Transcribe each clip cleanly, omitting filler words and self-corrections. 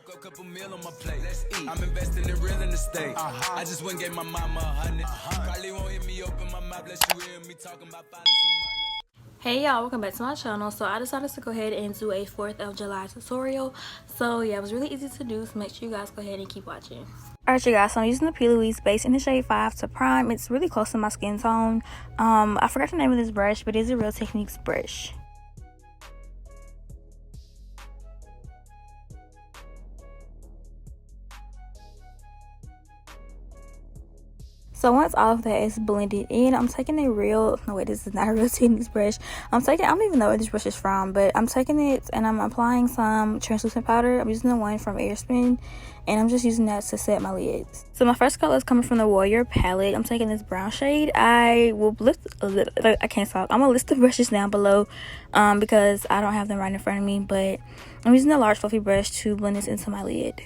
woke up, couple meal on my plate. Let's eat. I'm investing in real estate. I just went and gave my mama 100. Probably won't hear me open my mouth, let you hear me talking about finding some money. Hey y'all, welcome back to my channel. So I decided to go ahead and do a 4th of July tutorial. So yeah, it was really easy to do, so make sure you guys go ahead and keep watching. Alright you guys, so I'm using the P. Louise base in the shade 5 to prime. It's really close to my skin tone. I forgot the name of this brush, but it's a Real Techniques brush. So once all of that is blended in, I'm taking a real, no wait, this is not a Real Techniques brush. I don't even know where this brush is from, but I'm taking it and I'm applying some translucent powder. I'm using the one from Airspin, and I'm just using that to set my lids. So my first color is coming from the Warrior palette. I'm taking this brown shade. I will lift a little, I can't talk. I'm gonna list the brushes down below because I don't have them right in front of me, but I'm using a large fluffy brush to blend this into my lid.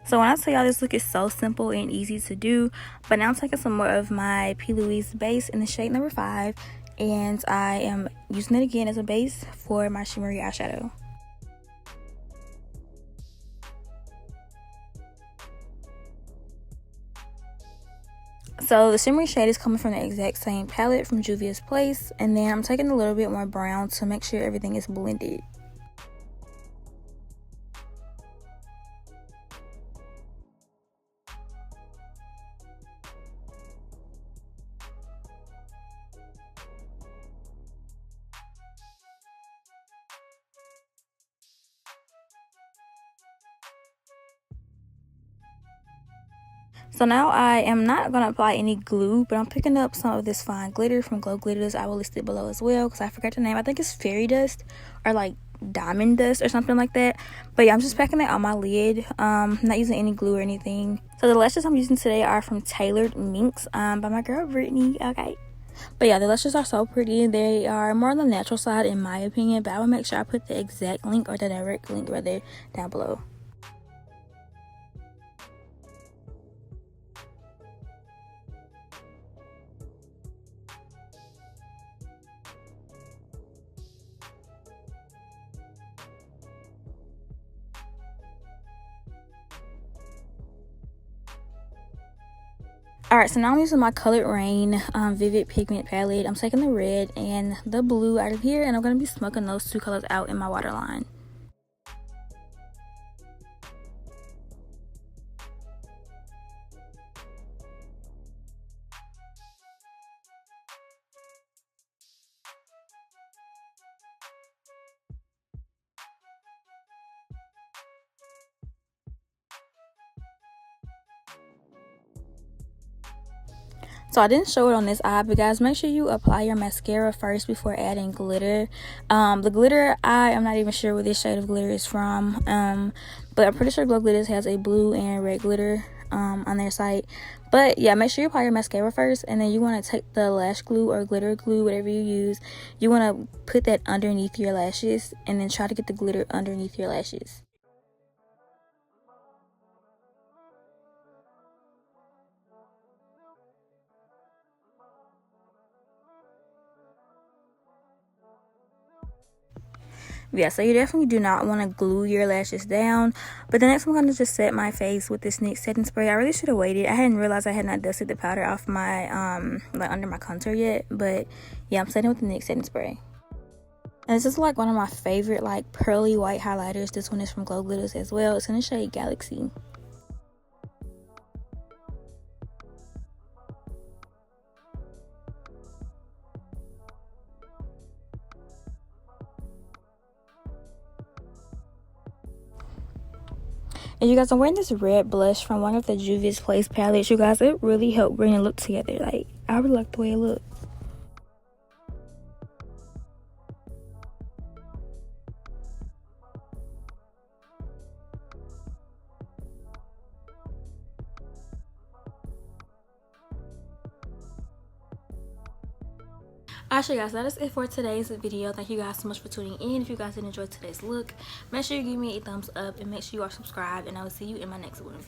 So when I tell y'all this look is so simple and easy to do, but now I'm taking some more of my P. Louise base in the shade number 5, and I am using it again as a base for my shimmery eyeshadow. So the shimmery shade is coming from the exact same palette from Juvia's Place, and then I'm taking a little bit more brown to make sure everything is blended. So now I am not going to apply any glue, but I'm picking up some of this fine glitter from Glow Glitters. I will list it below as well because I forgot the name. I think it's fairy dust or like diamond dust or something like that. But yeah, I'm just packing it on my lid. Not using any glue or anything. So the lashes I'm using today are from Tailored Minx by my girl Brittany. Okay. But yeah, the lashes are so pretty. They are more on the natural side in my opinion, but I will make sure I put the exact link, or the direct link rather, down below. Alright, so now I'm using my Colored Rain Vivid Pigment palette. I'm taking the red and the blue out of here, and I'm going to be smoking those two colors out in my waterline. So I didn't show it on this eye, but guys, make sure you apply your mascara first before adding glitter. The glitter, I am not even sure where this shade of glitter is from, but I'm pretty sure Glow Glitters has a blue and red glitter on their site. But yeah, make sure you apply your mascara first, and then you want to take the lash glue or glitter glue, whatever you use. You want to put that underneath your lashes, and then try to get the glitter underneath your lashes. Yeah, so you definitely do not want to glue your lashes down. But the next I'm going to just set my face with this NYX setting spray. I really should have waited. I hadn't realized I had not dusted the powder off my like under my contour yet. But yeah, I'm setting with the NYX setting spray. And this is like one of my favorite like pearly white highlighters. This one is from Glow Glitters as well. It's in the shade Galaxy. And you guys, I'm wearing this red blush from one of the Juvia's Place palettes. You guys, it really helped bring the look together. Like, I really like the way it looks. Alright, guys, that is it for today's video. Thank you guys so much for tuning in. If you guys did enjoy today's look, make sure you give me a thumbs up and make sure you are subscribed, and I will see you in my next one.